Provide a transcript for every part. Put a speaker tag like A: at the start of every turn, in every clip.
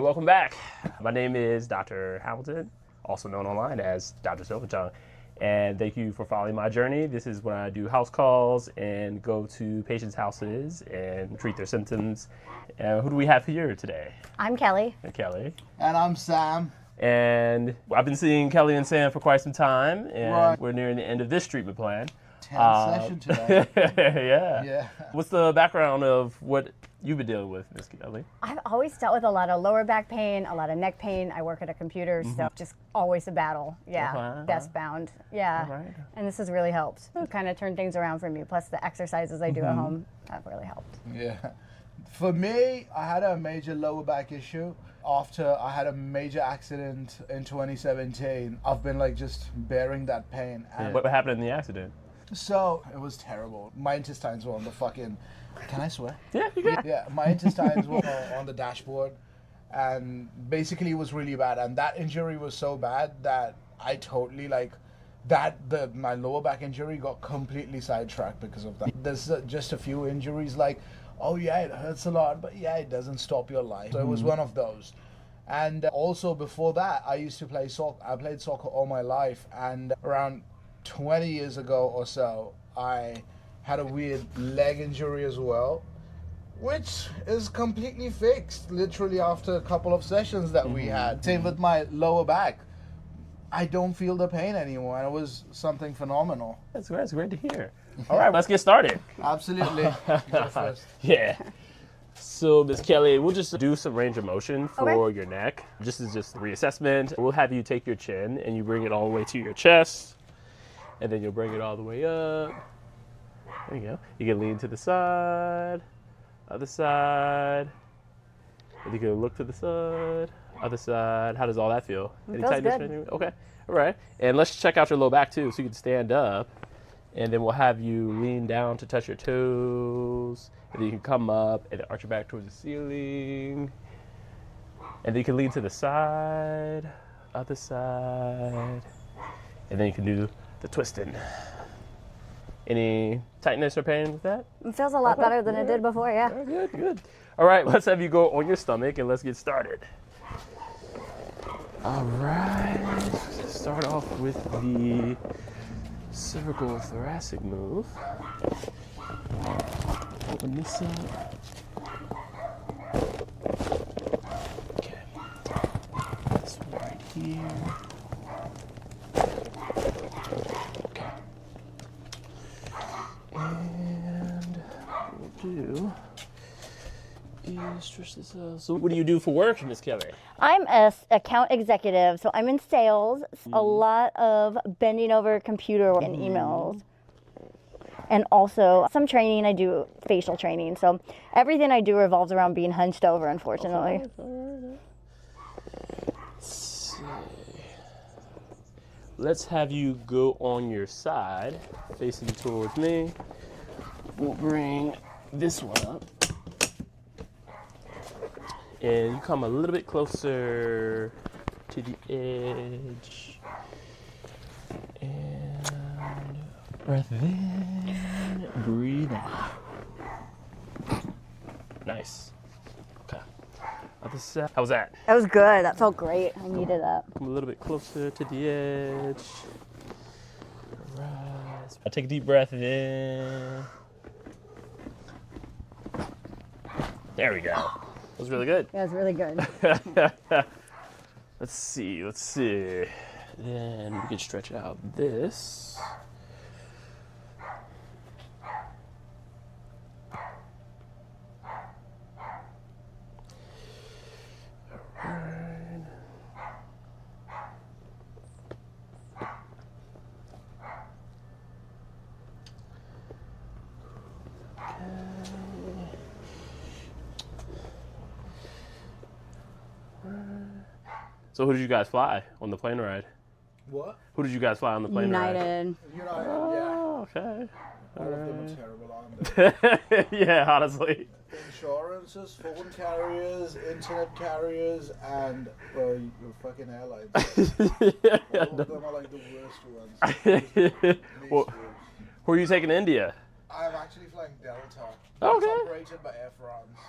A: Welcome back. My name is Dr. Hamilton, also known online as Dr. Silvertongue, and thank you for following my journey. This is when I do house calls and go to patients' houses and treat their symptoms. Who do we have here today?
B: I'm Kelly.
A: Kelly.
C: And I'm Sam.
A: And I've been seeing Kelly and Sam for quite some time, and we're nearing the end of this treatment plan.
C: 10th session today.
A: Yeah. What's the background of what you've been dealing with, Miss Kelly?
B: I've always dealt with a lot of lower back pain, a lot of neck pain. I work at a computer, so just always a battle. Yeah, desk bound. Yeah,
A: right.
B: And this has really helped. Kind of turned things around for me. Plus the exercises I do at home have really helped.
C: Yeah. For me, I had a major lower back issue. After I had a major accident in 2017, I've been like just bearing that pain. And
A: What happened in the accident?
C: so it was terrible. My intestines were on the fucking, can I swear?
A: Yeah, you can.
C: Yeah, my intestines were on the dashboard, and basically it was really bad. And that injury was so bad that I totally my lower back injury got completely sidetracked because of that. There's just a few injuries like, oh yeah, it hurts a lot, but yeah, it doesn't stop your life. So it was one of those. And also before that, I used to play soccer. I played soccer all my life, and around 20 years ago or so, I had a weird leg injury as well, which is completely fixed literally after a couple of sessions that we had. Same with my lower back. I don't feel the pain anymore, and it was something phenomenal.
A: That's great. It's great to hear. All right, let's get started.
C: Absolutely. You go first.
A: Yeah. So, Ms. Kelly, we'll just do some range of motion for your neck. This is just a reassessment. We'll have you take your chin and you bring it all the way to your chest, and then you'll bring it all the way up. There you go. You can lean to the side, other side, and you can look to the side, other side. How does all that feel? Any
B: feels
A: tightness or
B: good.
A: anything? Okay. All right. And let's check out your low back too, so you can stand up. And then we'll have you lean down to touch your toes. And then you can come up and arch your back towards the ceiling. And then you can lean to the side, other side. And then you can do the twisting. Any tightness or pain with that?
B: It feels a lot better than it did before, yeah.
A: All right, good. All right, let's have you go on your stomach and let's get started. All right, let's start off with the cervical thoracic move. Open this up. Okay. This one right here. Okay. And what we'll do is stretch this out. So what do you do for work, Miss Kelly?
B: I'm an account executive, so I'm in sales. A lot of bending over computer and emails. And also some training. I do facial training. So everything I do revolves around being hunched over, unfortunately.
A: Let's have you go on your side, facing towards me. We'll bring this one up. And you come a little bit closer to the edge. And breath in, breathe out. Nice. Okay. Other side. How was that?
B: That was good. That felt great. I needed that.
A: Come a little bit closer to the edge. All right. I take a deep breath in. There we go. That was really good.
B: Yeah, it was really good.
A: Let's see. Then we can stretch out this. All right. So who did you guys fly on the plane ride?
C: What?
A: Who did you guys fly on the plane ride?
B: United.
A: Oh, okay.
C: All of them are terrible, aren't they?
A: Yeah, honestly.
C: Insurances, phone carriers, internet carriers, and your fucking airlines. All of them are like the worst ones.
A: Well, who are you taking to India?
C: I'm actually flying Delta.
A: Okay.
C: It's operated by Air France.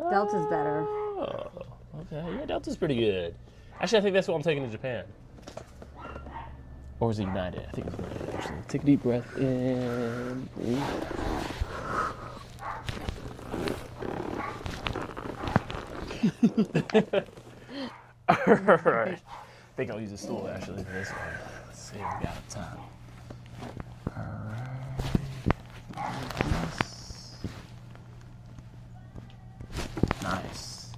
B: Delta's better.
A: Oh, Okay, yeah, Delta's pretty good. Actually, I think that's what I'm taking to Japan. Or is it United? I think it's United, actually. Take a deep breath in. Breathe. Alright. I think I'll use a stool, actually, for this one. Let's see what we got time. Alright. Nice.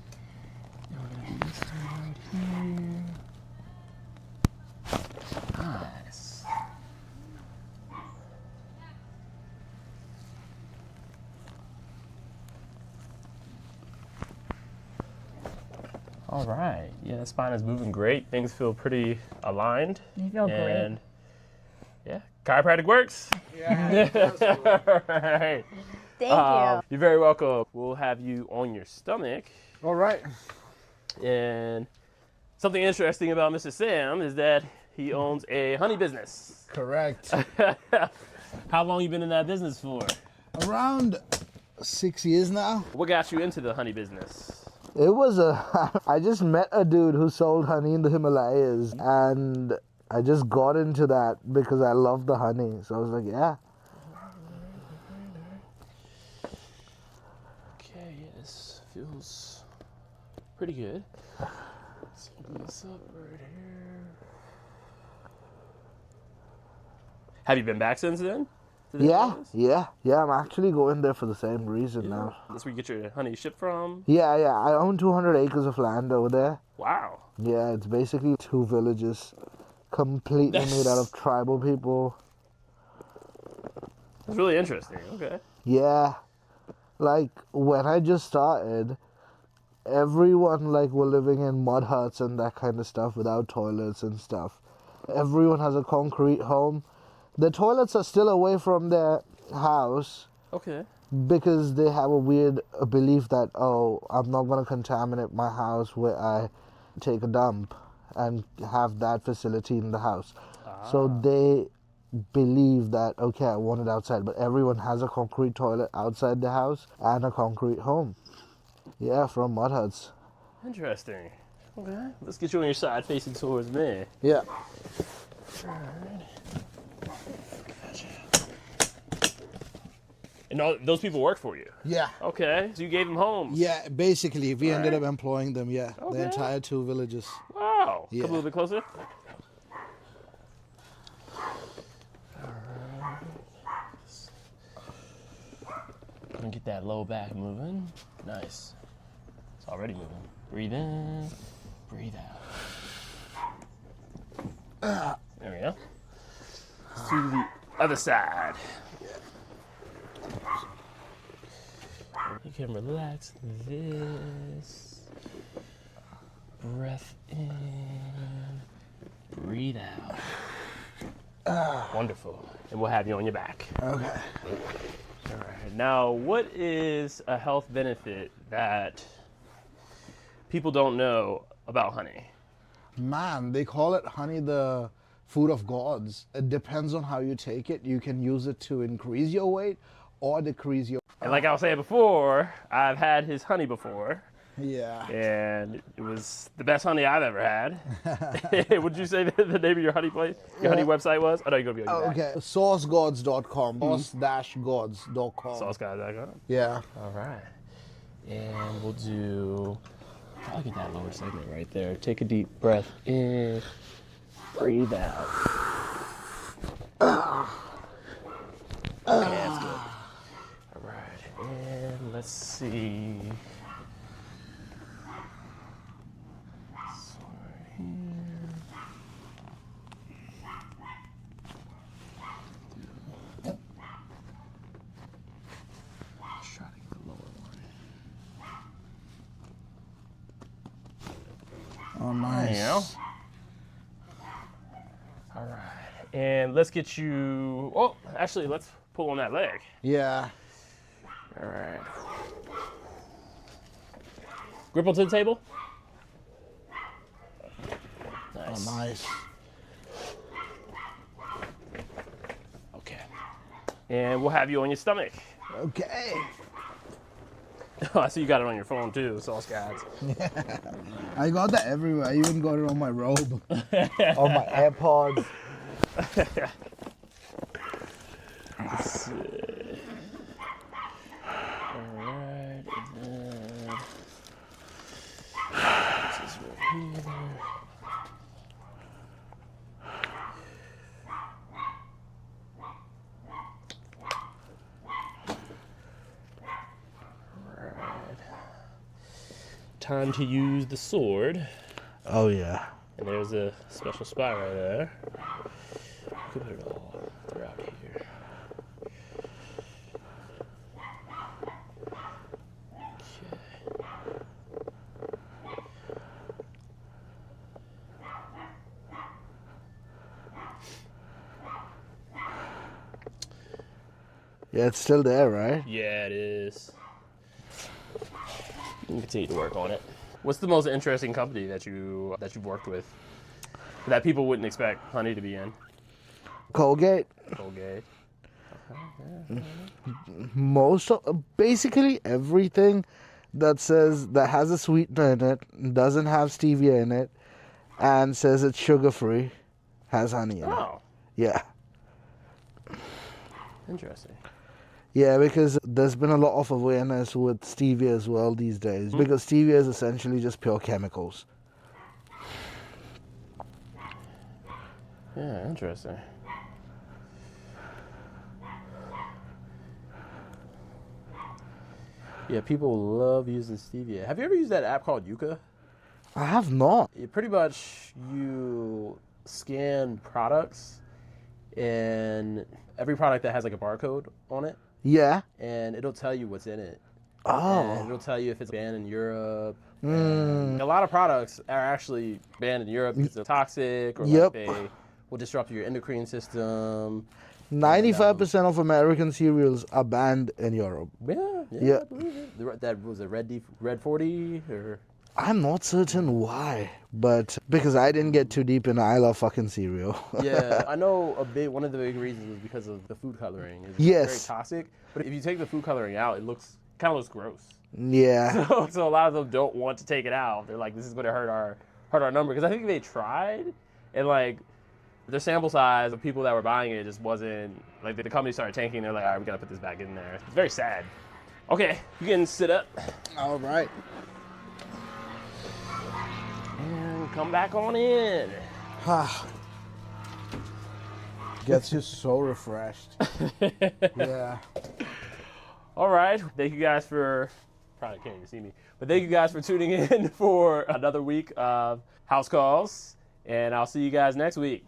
A: Now we're gonna do this one right here. Nice. All right. Yeah, the spine is moving great. Things feel pretty aligned.
B: You feel great.
A: Yeah, chiropractic works.
C: Yeah.
A: All right.
B: Thank you.
A: You're very welcome. We'll have you on your stomach.
C: All right.
A: And something interesting about Mr. Sam is that he owns a honey business.
C: Correct.
A: How long you been in that business for?
D: Around 6 years now.
A: What got you into the honey business?
D: It was I just met a dude who sold honey in the Himalayas, and I just got into that because I love the honey. So I was like, yeah.
A: Okay, yeah, this feels pretty good. Let's open this up right here. Have you been back since then? to the office?
D: Yeah. I'm actually going there for the same reason now.
A: That's where you get your honey shipped from?
D: Yeah. I own 200 acres of land over there.
A: Wow.
D: Yeah, it's basically 2 villages, completely made out of tribal people.
A: That's really interesting. Okay.
D: Yeah, like when I just started, everyone like were living in mud huts and that kind of stuff without toilets and stuff. Everyone has a concrete home. The toilets are still away from their house
A: Okay.
D: because they have a weird belief that, oh, I'm not going to contaminate my house where I take a dump and have that facility in the house. So they believe that, okay, I want it outside, but everyone has a concrete toilet outside the house and a concrete home. Yeah, from mud huts.
A: Interesting. Okay. Let's get you on your side facing towards me.
D: Yeah.
A: And all, those people work for you?
D: Yeah.
A: Okay. So you gave them homes?
D: Yeah, basically, we ended
A: Right.
D: up employing them, yeah.
A: Okay.
D: The entire 2 villages.
A: Wow.
D: Yeah.
A: Come a little bit closer. Gonna get that low back moving. Nice. It's already moving. Breathe in, breathe out. There we go. Let's do the other side. You can relax this. Breath in, breathe out. Wonderful. And we'll have you on your back.
D: Okay.
A: All right. Now, what is a health benefit that people don't know about honey?
D: Man, they call it honey the food of gods. It depends on how you take it. You can use it to increase your weight or decrease your...
A: And like I was saying before, I've had his honey before,
D: Yeah.
A: and it was the best honey I've ever had. Would you say that the name of your honey place, your honey website was? I know you're going to be on your back.
D: Okay, saucegods.com, sauce-gods.com.
A: Sauceguys.com.
D: Yeah.
A: All right. And we'll do, I'll get that lower segment right there. Take a deep breath in, breathe out. Okay, that's good. All right, and let's see. So right here. Let's try to get the lower one.
D: Oh, nice.
A: There you go. All right, and let's get you. Oh, actually, let's pull on that leg.
D: Yeah.
A: All right. Grip onto the table. Nice.
D: Oh, nice.
A: Okay. And we'll have you on your stomach.
D: Okay.
A: Oh, I see you got it on your phone too, Sauce Gods.
C: I got that everywhere. I even got it on my robe. On my AirPods.
A: Let's see. Alright, and then this is right here. Time to use the sword.
D: Oh yeah.
A: And there's a special spot right there. Put it all throughout here.
D: Yeah, it's still there, right?
A: Yeah, it is. You can continue to work on it. What's the most interesting company that you've worked with that people wouldn't expect honey to be in?
D: Colgate.
A: Colgate.
D: Most of, basically everything that has a sweetener in it, doesn't have stevia in it, and says it's sugar free, has honey in it.
A: Oh,
D: Yeah.
A: interesting.
D: Yeah, because there's been a lot of awareness with stevia as well these days. Because stevia is essentially just pure chemicals.
A: Yeah, interesting. Yeah, people love using stevia. Have you ever used that app called Yuka?
D: I have not.
A: Pretty much you scan products, and every product that has like a barcode on it,
D: Yeah.
A: and it'll tell you what's in it.
D: Oh.
A: And it'll tell you if it's banned in Europe. And a lot of products are actually banned in Europe because they're toxic or
D: Yep.
A: like they will disrupt your endocrine system.
D: 95% of American cereals are banned in Europe.
A: Yeah,
D: Yeah.
A: I believe it. That was a Red 40 or
D: I'm not certain why, but because I didn't get too deep in I love fucking cereal.
A: yeah. I know one of the big reasons was because of the food coloring. It's
D: Yes.
A: very toxic. But if you take the food coloring out, it kind of looks gross.
D: Yeah.
A: So a lot of them don't want to take it out. They're like, this is going to hurt our number. Because I think they tried, and like their sample size of people that were buying it just wasn't like the company started tanking. They're like, all right, we got to put this back in there. It's very sad. Okay, you can sit up
C: All right.
A: and come back on in.
C: Gets you so refreshed. Yeah.
A: All right, thank you guys for probably can't even see me, but thank you guys for tuning in for another week of House Calls, and I'll see you guys next week.